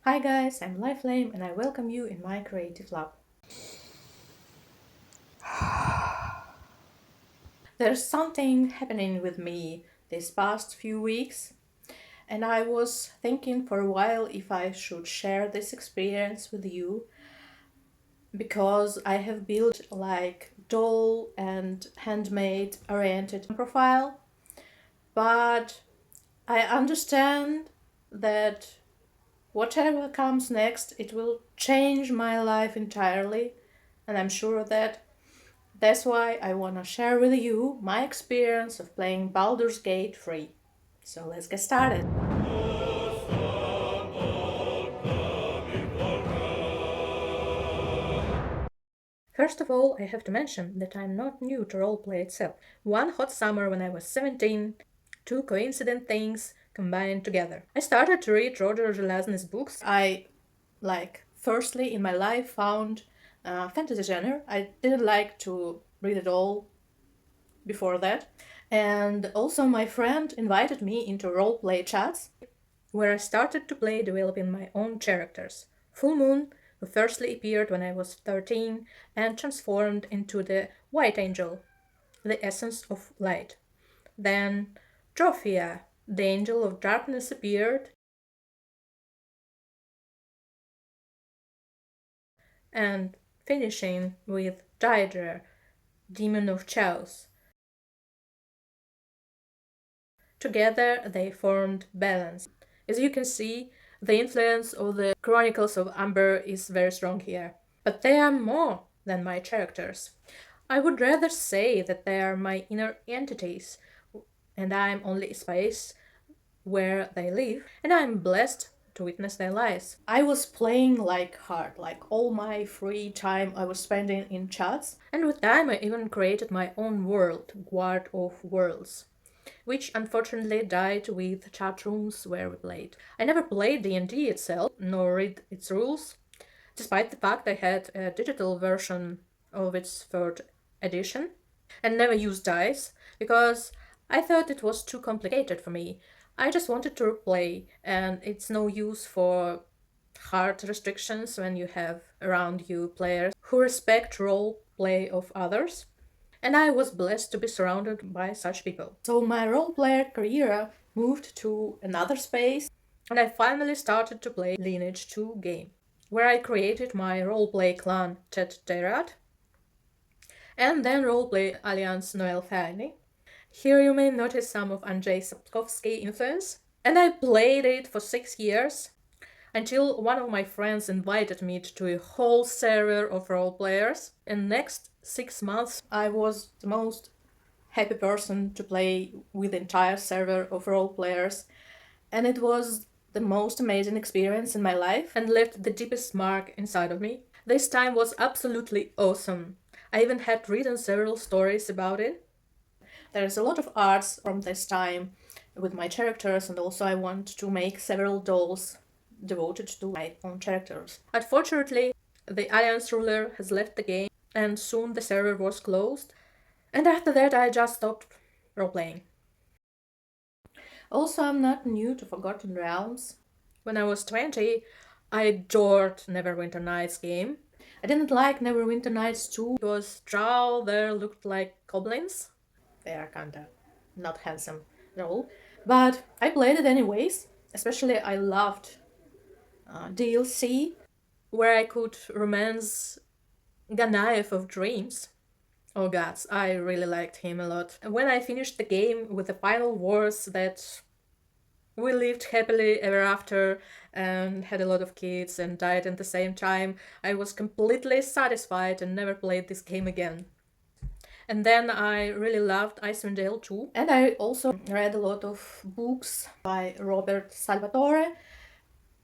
Hi guys, I'm Liflame and I welcome you in my creative lab. There's something happening with me these past few weeks, and I was thinking for a while if I should share this experience with you because I have built like doll and handmade oriented profile, but I understand that whatever comes next, it will change my life entirely, and I'm sure that that's why I want to share with you my experience of playing Baldur's Gate 3. So let's get started. First of all, I have to mention that I'm not new to roleplay itself. One hot summer when I was 17, two coincident things combined together. I started to read Roger Zelazny's books. Firstly in my life found fantasy genre. I didn't like to read it all before that. And also, my friend invited me into roleplay chats where I started to play developing my own characters. Full Moon, who firstly appeared when I was 13 and transformed into the White Angel, the essence of light. Then Trophia, the Angel of Darkness, appeared, and finishing with Daedra, Demon of Chaos. Together they formed Balance. As you can see, the influence of the Chronicles of Amber is very strong here. But they are more than my characters. I would rather say that they are my inner entities, and I'm only a space where they live, and I'm blessed to witness their lives. I was playing like hard, like all my free time I was spending in chats, and with time I even created my own world, Guard of Worlds, which unfortunately died with chat rooms where we played. I never played D&D itself, nor read its rules, despite the fact I had a digital version of its third edition, and never used dice, because I thought it was too complicated for me. I just wanted to play, and it's no use for hard restrictions when you have around you players who respect role play of others, and I was blessed to be surrounded by such people. So my roleplayer career moved to another space, and I finally started to play Lineage 2 game, where I created my roleplay clan Tet Terat, and then roleplay Alliance Noel Fani. Here you may notice some of Andrzej Sapkowski influence, and I played it for 6 years until one of my friends invited me to a whole server of role players. And next 6 months, I was the most happy person to play with the entire server of role players, and it was the most amazing experience in my life and left the deepest mark inside of me. This time was absolutely awesome. I even had written several stories about it. There's a lot of arts from this time with my characters, and also I want to make several dolls devoted to my own characters. Unfortunately, the Alliance ruler has left the game, and soon the server was closed, and after that I just stopped role-playing. Also, I'm not new to Forgotten Realms. When I was 20, I adored Neverwinter Nights game. I didn't like Neverwinter Nights 2 because Drow there looked like goblins. They are kinda not handsome at all. But I played it anyways. Especially I loved DLC where I could romance Ganaev of Dreams. Oh gods, I really liked him a lot. And when I finished the game with the final words that we lived happily ever after and had a lot of kids and died at the same time, I was completely satisfied and never played this game again. And then I really loved Icewind too. And I also read a lot of books by Robert Salvatore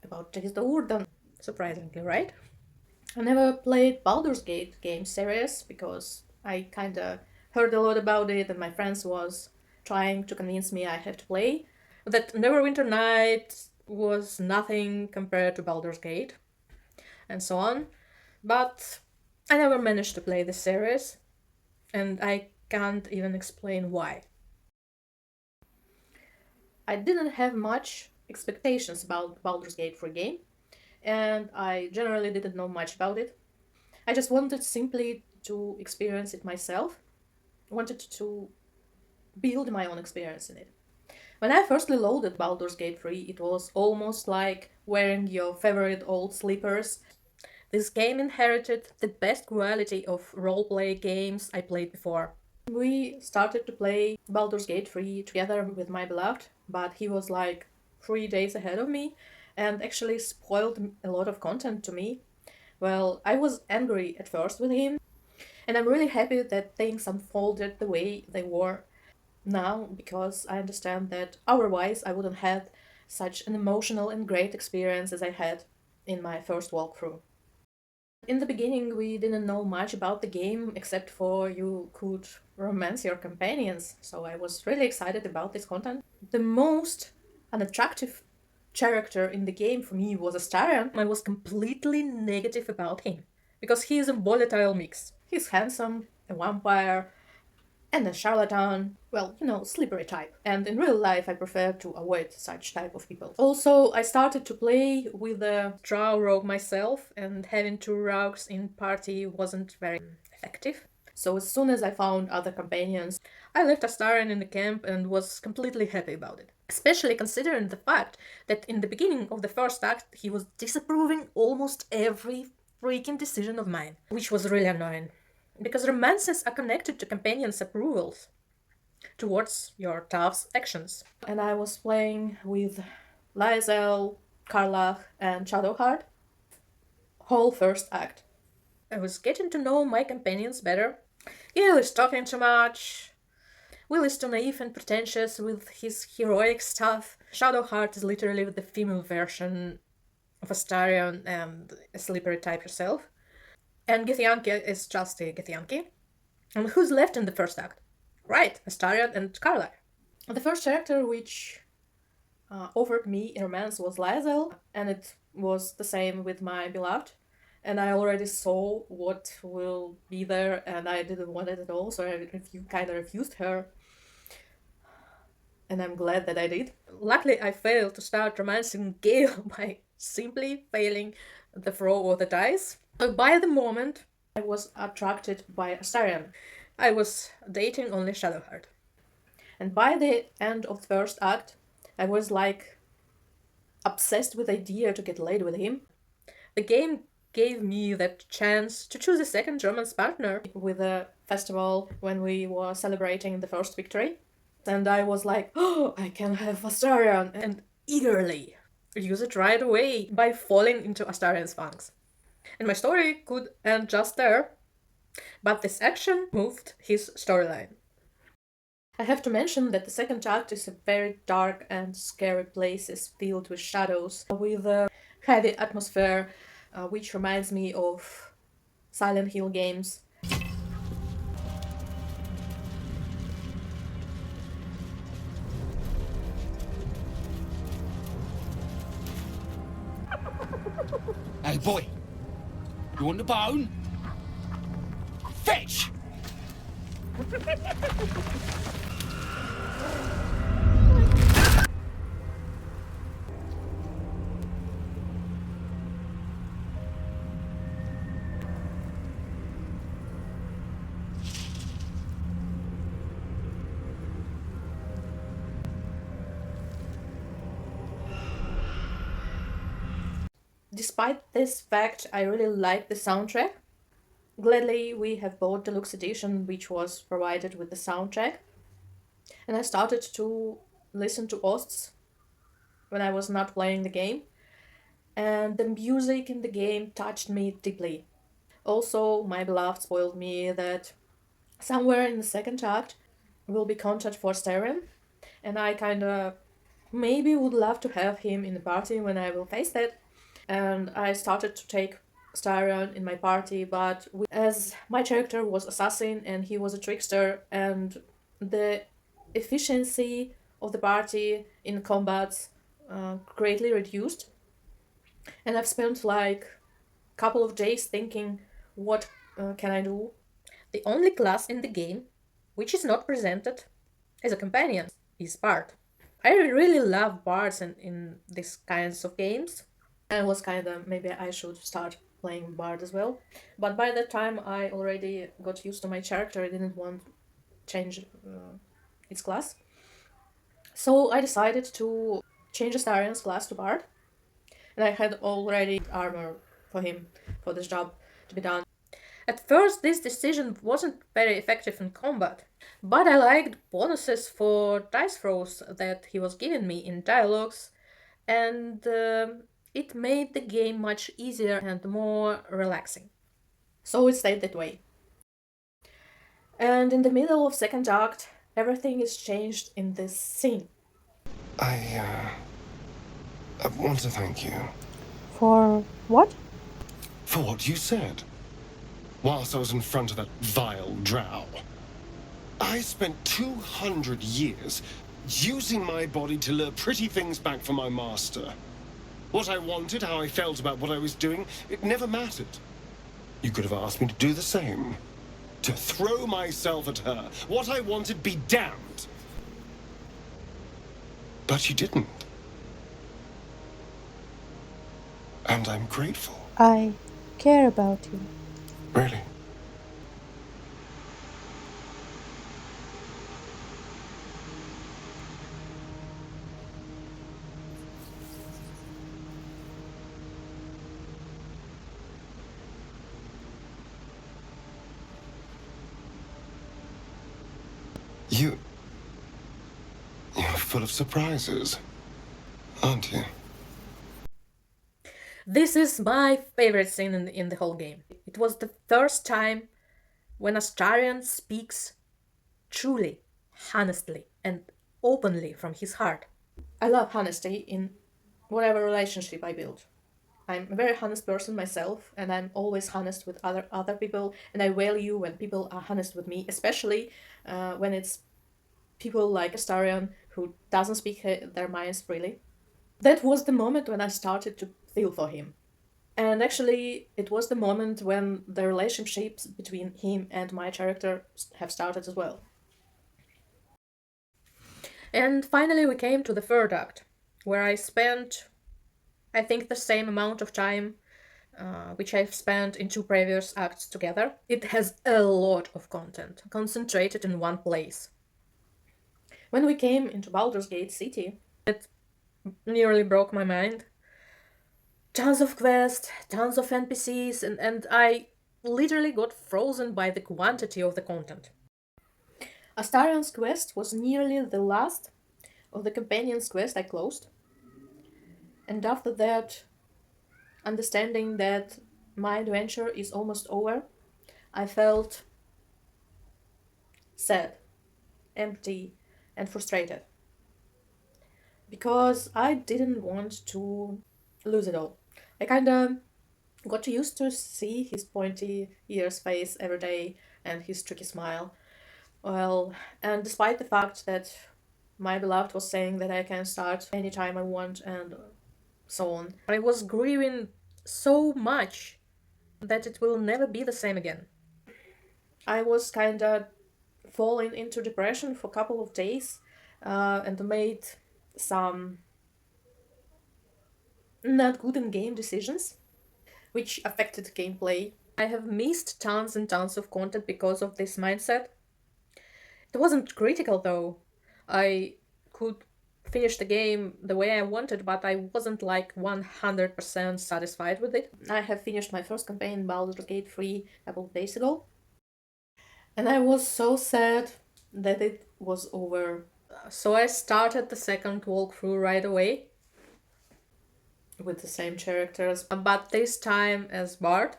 about Text the Urdan, surprisingly, right? I never played Baldur's Gate game series because I kinda heard a lot about it and my friends was trying to convince me I have to play. That Neverwinter Night was nothing compared to Baldur's Gate and so on. But I never managed to play the series, and I can't even explain why. I didn't have much expectations about Baldur's Gate for game. and I generally didn't know much about it. I just wanted simply to experience it myself, wanted to build my own experience in it. When I firstly loaded Baldur's Gate 3, it was almost like wearing your favorite old slippers. This game inherited the best quality of roleplay games I played before. We started to play Baldur's Gate 3 together with my beloved, but he was like 3 days ahead of me and actually spoiled a lot of content to me. Well, I was angry at first with him, and I'm really happy that things unfolded the way they were now because I understand that otherwise I wouldn't have such an emotional and great experience as I had in my first walkthrough. In the beginning, we didn't know much about the game except for you could romance your companions, so I was really excited about this content. The most unattractive character in the game for me was Astarion. I was completely negative about him because he is a volatile mix. He's handsome, a vampire, and a charlatan, well, slippery type. And in real life, I prefer to avoid such type of people. Also, I started to play with a drow rogue myself, and having two rogues in party wasn't very effective. So as soon as I found other companions, I left Astarion in the camp and was completely happy about it. Especially considering the fact that in the beginning of the first act, he was disapproving almost every freaking decision of mine, which was really annoying. Because romances are connected to companions' approvals towards your tough's actions. And I was playing with Lae'zel, Karlach, and Shadowheart. Whole first act. I was getting to know my companions better. Gil is talking too much. Will is too naive and pretentious with his heroic stuff. Shadowheart is literally the female version of Astarion and a slippery type herself. And Githyanki is just a Githyanki. And who's left in the first act? Right, Astarion and Karlach. The first character which offered me a romance was Lae'zel, and it was the same with my beloved. And I already saw what will be there, and I didn't want it at all, so I kind of refused her. And I'm glad that I did. Luckily, I failed to start romancing Gale by simply failing the throw of the dice. But by the moment, I was attracted by Astarion. I was dating only Shadowheart. And by the end of the first act, I was like obsessed with the idea to get laid with him. The game gave me that chance to choose a second German partner with a festival when we were celebrating the first victory. And I was like, oh, I can have Astarion, and eagerly use it right away by falling into Astarion's fangs. And my story could end just there, but this action moved his storyline. I have to mention that the second act is a very dark and scary place filled with shadows, with a heavy atmosphere, which reminds me of Silent Hill games. Hey boy, you want the bone? Fetch! Despite this fact, I really like the soundtrack. Gladly, we have bought the deluxe edition, which was provided with the soundtrack. And I started to listen to OSTs when I was not playing the game. And the music in the game touched me deeply. Also, my beloved spoiled me that somewhere in the second act will be contact for Astarion, and I kinda maybe would love to have him in the party when I will face that. And I started to take Astarion in my party, but as my character was assassin and he was a trickster, and the efficiency of the party in combats greatly reduced, and I've spent like a couple of days thinking, what can I do? The only class in the game which is not presented as a companion is Bard. I really love bards in these kinds of games. And it was kind of maybe I should start playing Bard as well. But by that time, I already got used to my character. I didn't want to change its class. So I decided to change Astarion's class to Bard. And I had already armor for him for this job to be done. At first, this decision wasn't very effective in combat, but I liked bonuses for dice rolls that he was giving me in dialogues, and it made the game much easier and more relaxing. So it stayed that way. And in the middle of second act, everything is changed in this scene. I want to thank you For what? for what you said whilst I was in front of that vile drow. I spent 200 years using my body to lure pretty things back from my master. What I wanted, how I felt about what I was doing, it never mattered. You could have asked me to do the same. To throw myself at her. What I wanted be damned. But you didn't. And I'm grateful. I care about you. Really. You're full of surprises, aren't you? This is my favorite scene in the whole game. It was the first time when Astarion speaks truly, honestly, and openly from his heart. I love honesty in whatever relationship I build. I'm a very honest person myself, and I'm always honest with other people, and I value when people are honest with me, especially when it's people like Astarion who doesn't speak their minds freely. That was the moment when I started to feel for him. And actually, it was the moment when the relationships between him and my character have started as well. And finally, we came to the third act, where I spent, I think, the same amount of time which I've spent in two previous acts together. It has a lot of content concentrated in one place. When we came into Baldur's Gate City, it nearly broke my mind. Tons of quests, tons of NPCs, and I literally got frozen by the quantity of the content. Astarion's quest was nearly the last of the companion's quest I closed, and after that, understanding that my adventure is almost over, I felt sad, empty, and frustrated because I didn't want to lose it all. I kinda got used to see his pointy ears face every day and his tricky smile. Well, and despite the fact that my beloved was saying that I can start anytime I want and so on, I was grieving so much that it will never be the same again. I was kinda falling into depression for a couple of days and made some not good in game decisions, which affected gameplay. I have missed tons and tons of content because of this mindset. It wasn't critical though. I could finish the game the way I wanted, but I wasn't like 100% satisfied with it. I have finished my first campaign in Baldur's Gate 3 a couple of days ago, and I was so sad that it was over. So I started the second walkthrough right away with the same characters, but this time as Bard.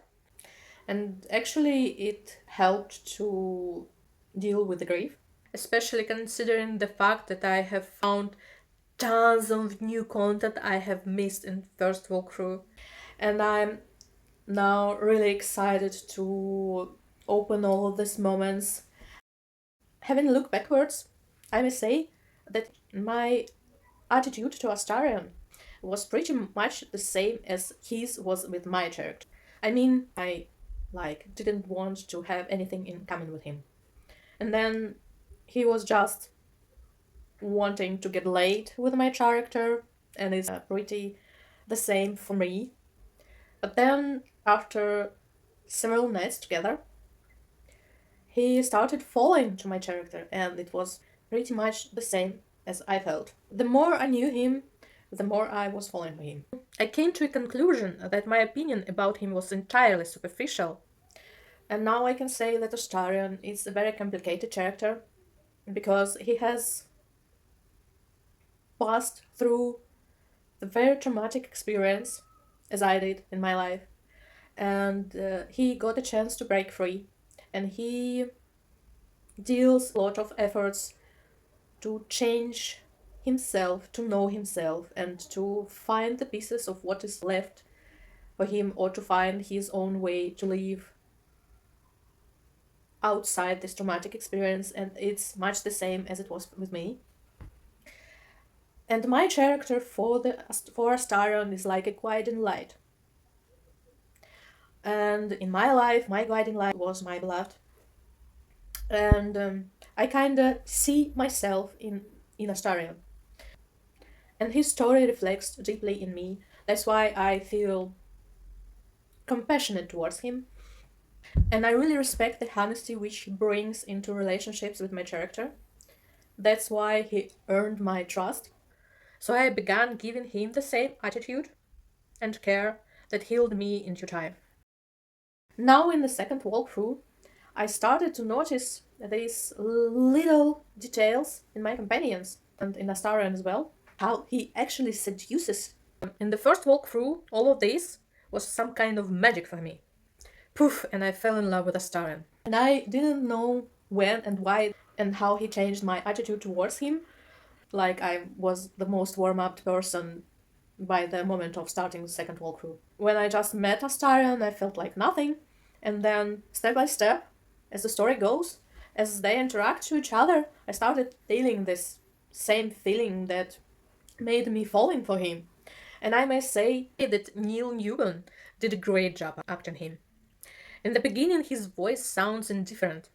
And actually, it helped to deal with the grief, especially considering the fact that I have found tons of new content I have missed in first walkthrough. And I'm now really excited to open all of these moments. Having looked backwards, I may say that my attitude to Astarion was pretty much the same as his was with my character. I mean, I didn't want to have anything in common with him. And then he was just wanting to get laid with my character and is pretty the same for me. But then, after several nights together, he started falling to my character, and it was pretty much the same as I felt. The more I knew him, the more I was falling for him. I came to a conclusion that my opinion about him was entirely superficial, and now I can say that Astarion is a very complicated character because he has passed through a very traumatic experience, as I did in my life, and he got a chance to break free, and he deals a lot of efforts to change himself, to know himself, and to find the pieces of what is left for him, or to find his own way to live outside this traumatic experience. And it's much the same as it was with me. And my character for Astarion is like a guiding light. And in my life, my guiding light was my beloved. And I kinda see myself in Astarion. And his story reflects deeply in me. That's why I feel compassionate towards him. And I really respect the honesty which he brings into relationships with my character. That's why he earned my trust. So I began giving him the same attitude and care that healed me in due time. Now, in the second walkthrough, I started to notice these little details in my companions and in Astarion as well, how he actually seduces. In the first walkthrough, all of this was some kind of magic for me. Poof, and I fell in love with Astarion. And I didn't know when and why and how he changed my attitude towards him. Like I was the most warm-up person by the moment of starting the second walkthrough. When I just met Astarion, I felt like nothing. And then, step by step, as the story goes, as they interact to each other, I started feeling this same feeling that made me falling for him. And I may say that Neil Newman did a great job acting him. In the beginning, his voice sounds indifferent,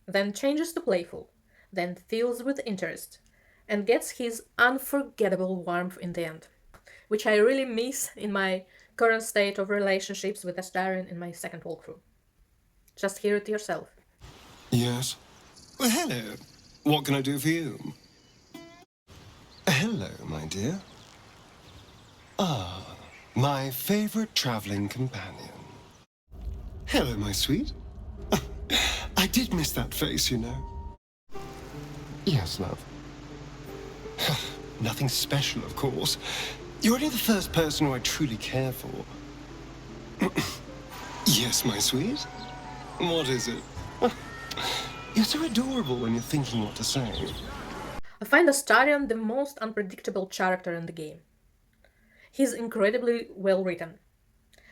then changes to playful, then fills with interest, and gets his unforgettable warmth in the end, which I really miss in my current state of relationships with Astarion in my second walkthrough. Just hear it yourself. Yes? Well, hello. What can I do for you? Hello, my dear. Ah, my favorite traveling companion. Hello, my sweet. I did miss that face, you know. Yes, love. Nothing special, of course. You're only the first person who I truly care for. Yes, my sweet. What is it? You're so adorable when you're thinking what to say. I find Astarion the most unpredictable character in the game. He's incredibly well written.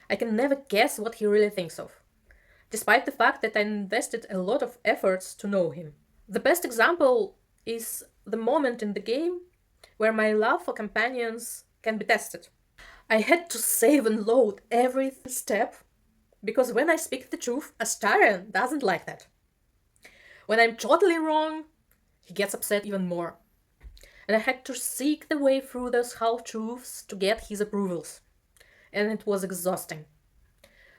I can never guess what he really thinks of, despite the fact that I invested a lot of efforts to know him. The best example is the moment in the game where my love for companions can be tested. I had to save and load every step, because when I speak the truth, Astarion doesn't like that. When I'm totally wrong, he gets upset even more. And I had to seek the way through those half-truths to get his approvals. And it was exhausting.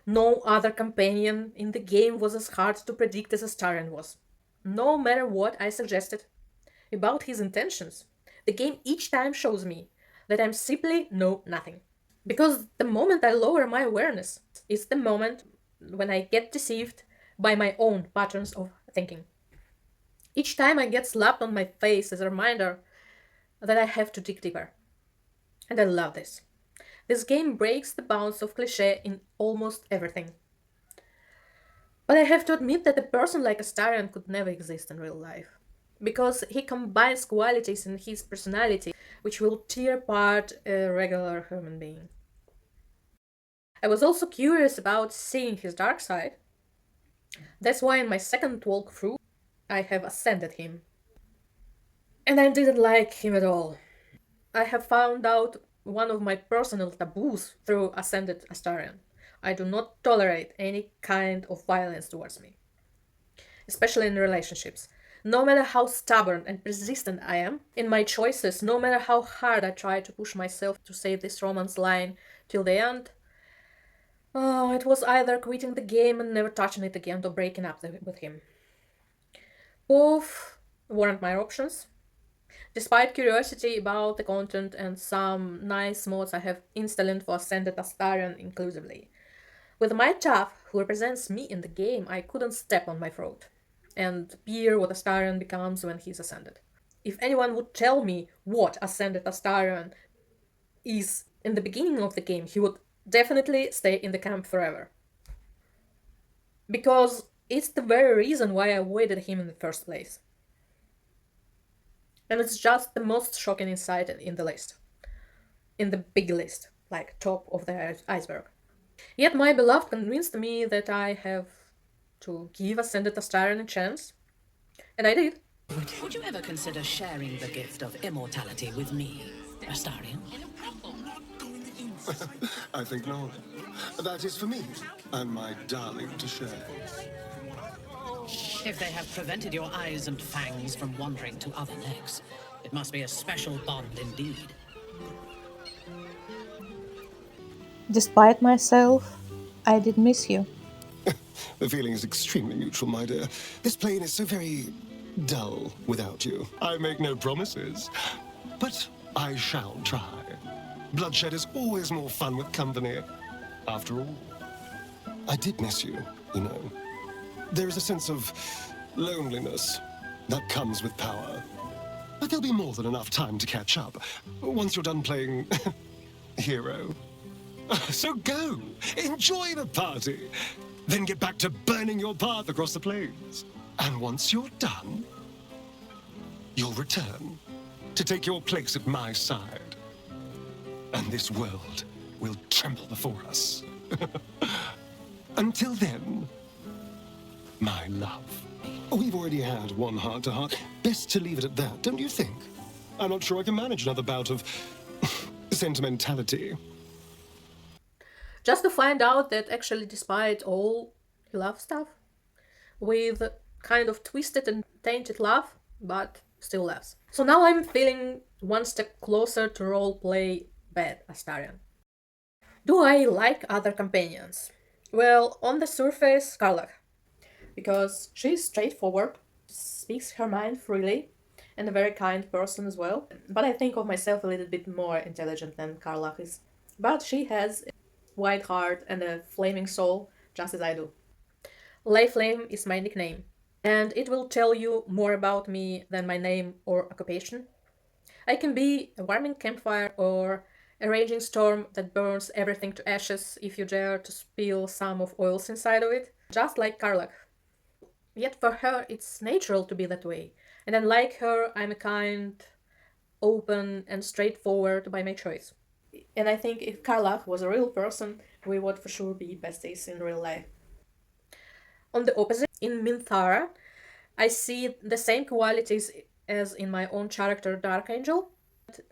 No other companion in the game was as hard to predict as Astarion was. No matter what I suggested about his intentions, the game each time shows me that I simply know nothing. Because the moment I lower my awareness is the moment when I get deceived by my own patterns of thinking. Each time I get slapped on my face as a reminder that I have to dig deeper. And I love this. This game breaks the bounds of cliché in almost everything. But I have to admit that a person like Astarion could never exist in real life, because he combines qualities in his personality which will tear apart a regular human being. I was also curious about seeing his dark side. That's why in my second walkthrough, I have ascended him. And I didn't like him at all. I have found out one of my personal taboos through Ascended Astarion. I do not tolerate any kind of violence towards me, especially in relationships. No matter how stubborn and persistent I am in my choices, no matter how hard I try to push myself to say this romance line till the end, it was either quitting the game and never touching it again or breaking up with him. Both weren't my options. Despite curiosity about the content and some nice mods I have installed for Ascended Astarion inclusively. With my Taff, who represents me in the game, I couldn't step on my throat and peer what Astarion becomes when he's ascended. If anyone would tell me what Ascended Astarion is in the beginning of the game, he would definitely stay in the camp forever. Because it's the very reason why I avoided him in the first place. And it's just the most shocking insight in the list. In the big list, like top of the iceberg. Yet my beloved convinced me that I have to give Ascended Astarion a chance. And I did. Would you ever consider sharing the gift of immortality with me, Astarion? I think not. That is for me and my darling to share. If they have prevented your eyes and fangs from wandering to other necks, it must be a special bond indeed. Despite myself, I did miss you. The feeling is extremely mutual, my dear. This plane is so very dull without you. I make no promises, but I shall try. Bloodshed is always more fun with company. After all, I did miss you, you know. There is a sense of loneliness that comes with power. But there'll be more than enough time to catch up once you're done playing hero. So go, enjoy the party, then get back to burning your path across the plains. And once you're done, you'll return to take your place at my side. And this world will tremble before us. Until then, my love. We've already had one heart-to-heart. Best to leave it at that, don't you think? I'm not sure I can manage another bout of sentimentality. Just to find out that actually, despite all he loves stuff, with kind of twisted and tainted love, but still loves. So now I'm feeling one step closer to roleplay bad Astarion. Do I like other companions? Well, on the surface, Karlach. Because she's straightforward, speaks her mind freely, and a very kind person as well. But I think of myself a little bit more intelligent than Karlach is. But she has a white heart and a flaming soul, just as I do. Flame is my nickname, and it will tell you more about me than my name or occupation. I can be a warming campfire or a raging storm that burns everything to ashes if you dare to spill some of oils inside of it, just like Karlach. Yet for her, it's natural to be that way. And unlike her, I'm a kind, open, and straightforward by my choice. And I think if Karlach was a real person, we would for sure be besties in real life. On the opposite, in Minthara, I see the same qualities as in my own character, Dark Angel.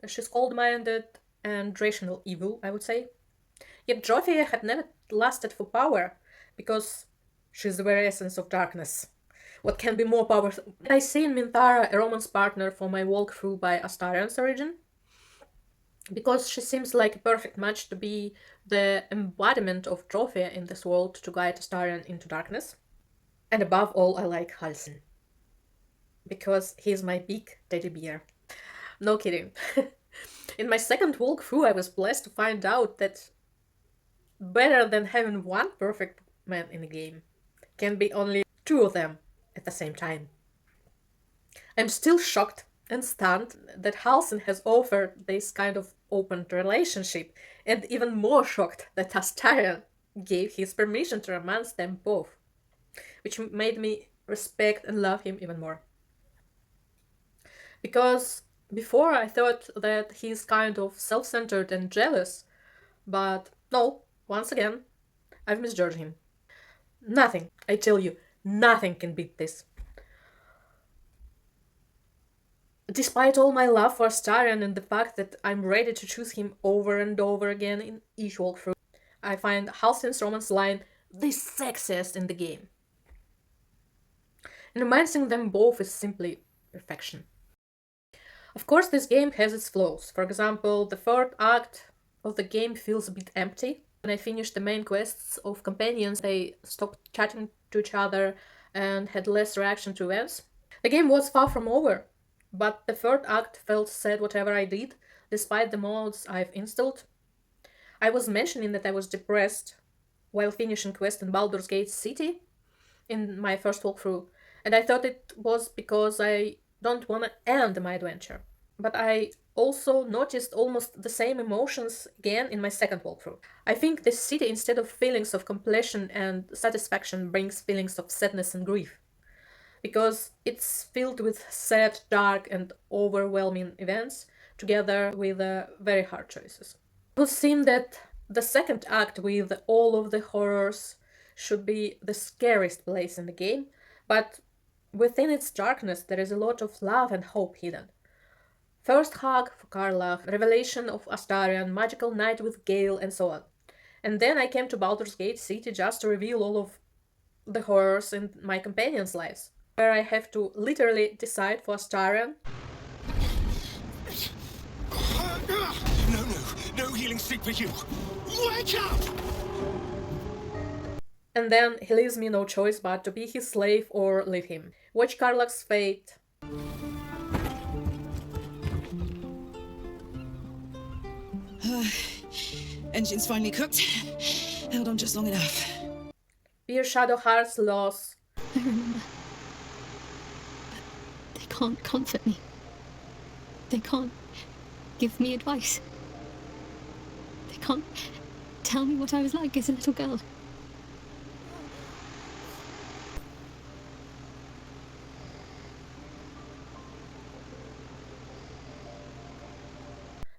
She's cold-minded and rational evil, I would say. Yet Jothia had never lusted for power, because she's the very essence of darkness. What can be more powerful? I see in Minthara a romance partner for my walkthrough by Astarion's origin, because she seems like a perfect match to be the embodiment of Jothia in this world to guide Astarion into darkness. And above all, I like Halsin, because he's my big teddy bear. No kidding. In my second walkthrough, I was blessed to find out that better than having one perfect man in a game can be only two of them at the same time. I'm still shocked and stunned that Halsin has offered this kind of open relationship, and even more shocked that Astarion gave his permission to romance them both, which made me respect and love him even more. Because before I thought that he's kind of self-centered and jealous, but no, once again, I've misjudged him. Nothing, I tell you, nothing can beat this. Despite all my love for Astarion and the fact that I'm ready to choose him over and over again in each walkthrough, I find Halsin's romance line the sexiest in the game. and romancing them both is simply perfection. Of course, this game has its flaws. For example, the third act of the game feels a bit empty. When I finished the main quests of companions, they stopped chatting to each other and had less reaction to events. The game was far from over, but the third act felt sad whatever I did, despite the mods I've installed. I was mentioning that I was depressed while finishing quest in Baldur's Gate City in my first walkthrough, and I thought it was because I don't want to end my adventure. But I also noticed almost the same emotions again in my second walkthrough. I think this city, instead of feelings of completion and satisfaction, brings feelings of sadness and grief. Because it's filled with sad, dark, and overwhelming events, together with very hard choices. It would seem that the second act, with all of the horrors, should be the scariest place in the game, but within its darkness there is a lot of love and hope hidden. First hug for Karla, revelation of Astarion, magical night with Gale, and so on. And then I came to Baldur's Gate City just to reveal all of the horrors in my companions' lives, where I have to literally decide for Astarion. No healing stick for you. Wake up! And then he leaves me no choice but to be his slave or leave him. Watch Karlach's fate. Engine's finally cooked. Held on just long enough. Bear Shadowheart's loss. I remember. But they can't comfort me. They can't give me advice. They can't tell me what I was like as a little girl.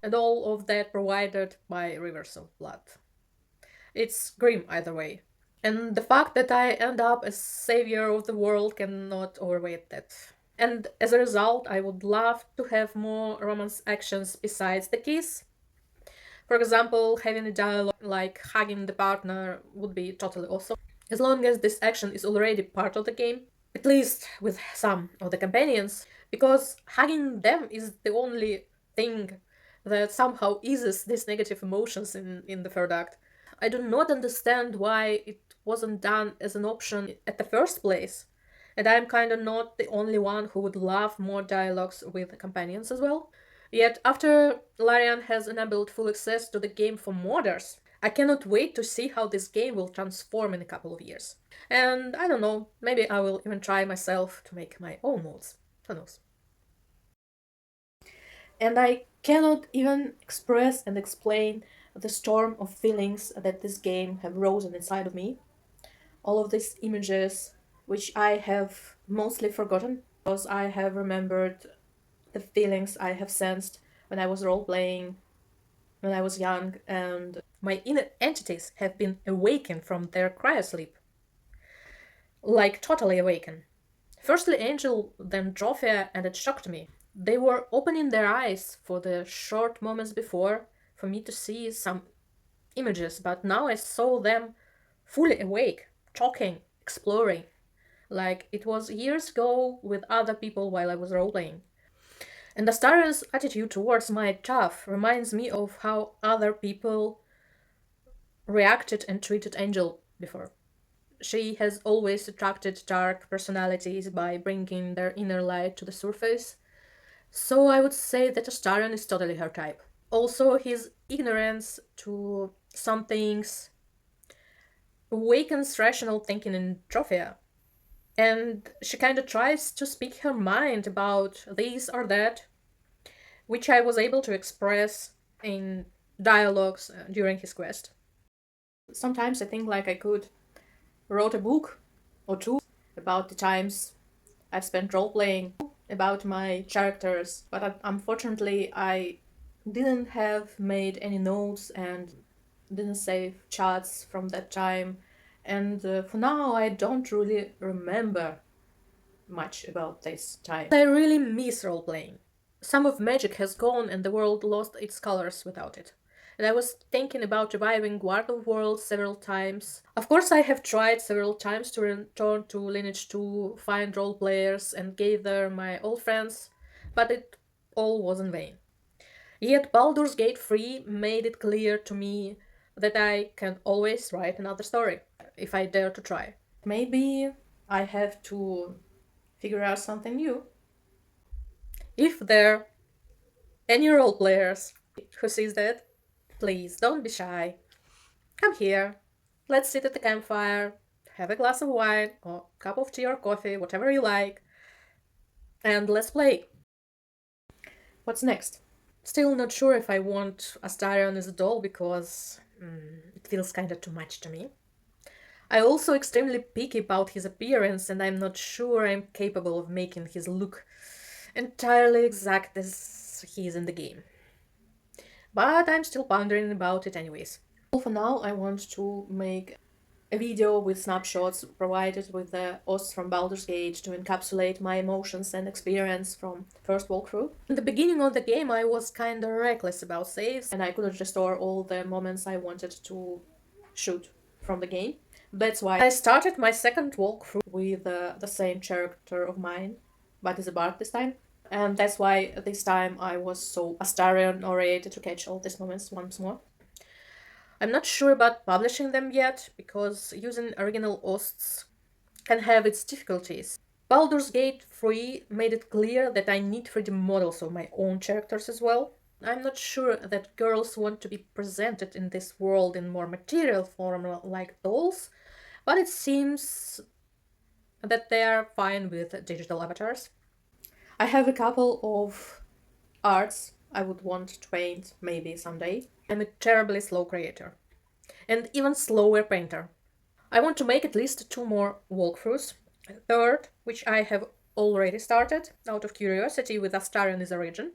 And all of that provided by Rivers of Blood. It's grim either way. And the fact that I end up as savior of the world cannot overweight that. And as a result, I would love to have more romance actions besides the kiss. For example, having a dialogue like hugging the partner would be totally awesome. As long as this action is already part of the game, at least with some of the companions, because hugging them is the only thing that somehow eases these negative emotions in the third act. I do not understand why it wasn't done as an option at the first place. And I'm kinda not the only one who would love more dialogues with companions as well. Yet after Larian has enabled full access to the game for modders, I cannot wait to see how this game will transform in a couple of years. And I don't know, maybe I will even try myself to make my own mods. Who knows? And I cannot even express and explain the storm of feelings that this game have risen inside of me. All of these images, which I have mostly forgotten, because I have remembered the feelings I have sensed when I was role-playing, when I was young, and my inner entities have been awakened from their cryosleep. Like, totally awakened. Firstly Angel, then Drophia, and it shocked me. They were opening their eyes for the short moments before for me to see some images, but now I saw them fully awake, talking, exploring, like it was years ago with other people while I was role-playing. And Astarion's attitude towards my tough reminds me of how other people reacted and treated Angel before. She has always attracted dark personalities by bringing their inner light to the surface, so I would say that Astarion is totally her type. Also, his ignorance to some things awakens rational thinking in Drophia. And she kind of tries to speak her mind about this or that, which I was able to express in dialogues during his quest. Sometimes I think like I could wrote a book or two about the times I've spent role-playing, about my characters, but unfortunately I didn't have made any notes and didn't save chats from that time, and for now I don't really remember much about this time. I really miss role-playing. Some of magic has gone and the world lost its colors without it. and I was thinking about reviving Guard of Worlds several times. Of course, I have tried several times to return to Lineage 2, find role players, and gather my old friends, but it all was in vain. Yet Baldur's Gate 3 made it clear to me that I can always write another story, if I dare to try. Maybe I have to figure out something new. If there are any role players who sees that, please don't be shy. Come here. Let's sit at the campfire, have a glass of wine or cup of tea or coffee, whatever you like, and let's play. What's next? Still not sure if I want Astarion as a doll because it feels kinda too much to me. I also extremely picky about his appearance and I'm not sure I'm capable of making his look entirely exact as he is in the game. But I'm still pondering about it anyways. For now, I want to make a video with snapshots provided with the hosts from Baldur's Gate to encapsulate my emotions and experience from first walkthrough. In the beginning of the game, I was kinda reckless about saves, and I couldn't restore all the moments I wanted to shoot from the game. That's why I started my second walkthrough with the same character of mine, but as a bard this time. And that's why this time I was so Astarion oriented to catch all these moments once more. I'm not sure about publishing them yet, because using original hosts can have its difficulties. Baldur's Gate 3 made it clear that I need 3D models of my own characters as well. I'm not sure that girls want to be presented in this world in more material form like dolls, but it seems that they are fine with digital avatars. I have a couple of arts I would want to paint maybe someday. I'm a terribly slow creator, and even slower painter. I want to make at least 2 more walkthroughs. A third, which I have already started, out of curiosity with Astarion as a region.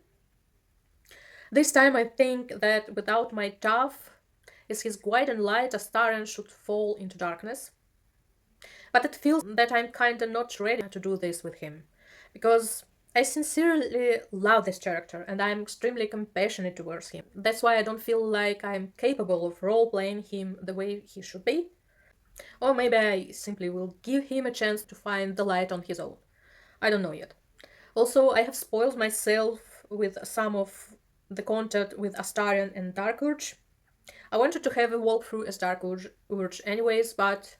This time I think that without my tough, as his quiet and light, Astarion should fall into darkness. But it feels that I'm kinda not ready to do this with him, because I sincerely love this character and I'm extremely compassionate towards him. That's why I don't feel like I'm capable of role-playing him the way he should be. Or maybe I simply will give him a chance to find the light on his own. I don't know yet. Also, I have spoiled myself with some of the content with Astarion and Dark Urge. I wanted to have a walkthrough as Dark Urge anyways, but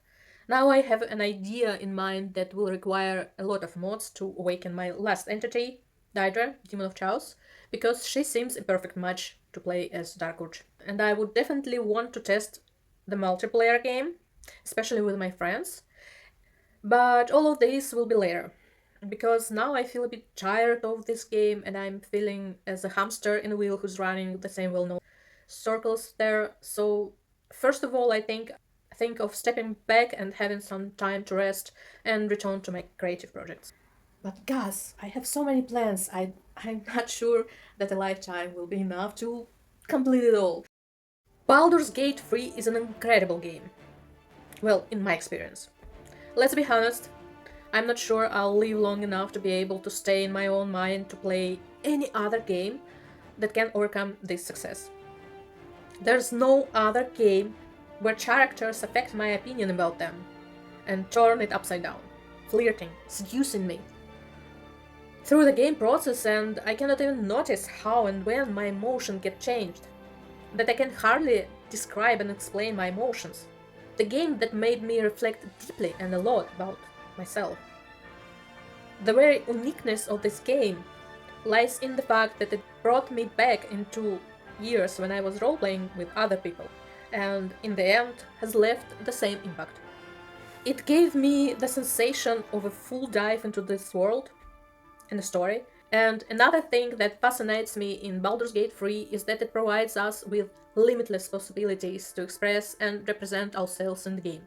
now I have an idea in mind that will require a lot of mods to awaken my last entity, Daedra, Demon of Chaos, because she seems a perfect match to play as Dark Urge. And I would definitely want to test the multiplayer game, especially with my friends. But all of this will be later, because now I feel a bit tired of this game and I'm feeling as a hamster in a wheel who's running the same well-known circles there. So first of all, I think of stepping back and having some time to rest and return to my creative projects. But Gus, I have so many plans. I'm not sure that a lifetime will be enough to complete it all. Baldur's Gate 3 is an incredible game. Well, in my experience. Let's be honest, I'm not sure I'll live long enough to be able to stay in my own mind to play any other game that can overcome this success. There's no other game where characters affect my opinion about them and turn it upside down, flirting, seducing me through the game process, and I cannot even notice how and when my emotions get changed, that I can hardly describe and explain my emotions. The game that made me reflect deeply and a lot about myself. The very uniqueness of this game lies in the fact that it brought me back into years when I was role-playing with other people, and in the end has left the same impact. It gave me the sensation of a full dive into this world and the story, and another thing that fascinates me in Baldur's Gate 3 is that it provides us with limitless possibilities to express and represent ourselves in the game.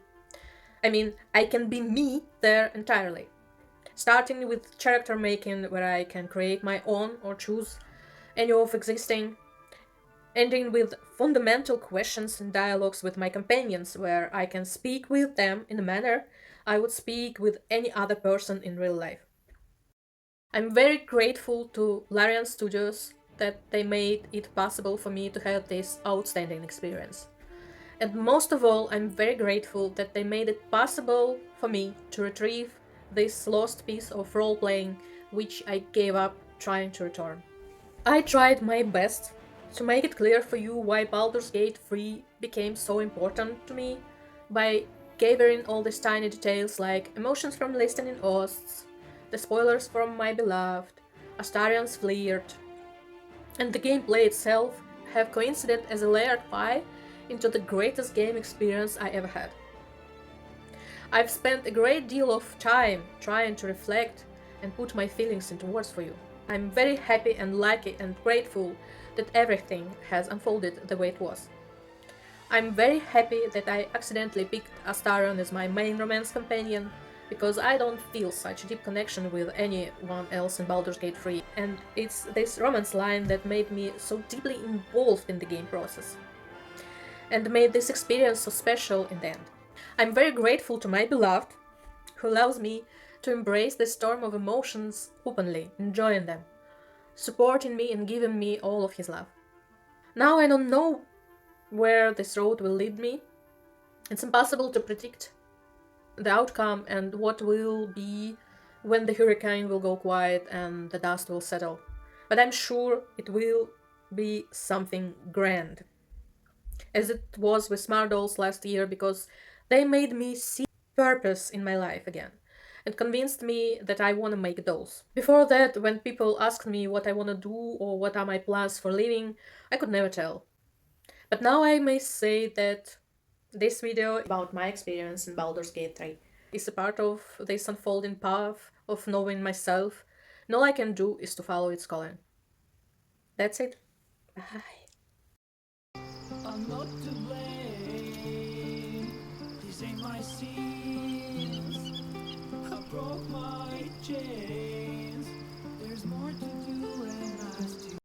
I mean, I can be me there entirely. Starting with character making, where I can create my own or choose any of existing, ending with fundamental questions and dialogues with my companions, where I can speak with them in a manner I would speak with any other person in real life. I'm very grateful to Larian Studios that they made it possible for me to have this outstanding experience. And most of all, I'm very grateful that they made it possible for me to retrieve this lost piece of role-playing which I gave up trying to return. I tried my best to make it clear for you why Baldur's Gate 3 became so important to me by gathering all these tiny details like emotions from listening hosts, the spoilers from my beloved, Astarion's flirt, and the gameplay itself have coincided as a layered pie into the greatest game experience I ever had. I've spent a great deal of time trying to reflect and put my feelings into words for you. I'm very happy and lucky and grateful that everything has unfolded the way it was. I'm very happy that I accidentally picked Astarion as my main romance companion, because I don't feel such a deep connection with anyone else in Baldur's Gate 3, and it's this romance line that made me so deeply involved in the game process, and made this experience so special in the end. I'm very grateful to my beloved, who allows me to embrace the storm of emotions openly, enjoying them, supporting me and giving me all of his love. Now I don't know where this road will lead me. It's impossible to predict the outcome and what will be when the hurricane will go quiet and the dust will settle. But I'm sure it will be something grand, as it was with Smart Dolls last year, because they made me see purpose in my life again and convinced me that I want to make dolls. Before that, when people asked me what I want to do or what are my plans for living, I could never tell. But now I may say that this video about my experience in Baldur's Gate 3 is a part of this unfolding path of knowing myself, and all I can do is to follow its calling. That's it. Bye. I'm not to blame. These ain't my sins. I broke my chains. There's more to do.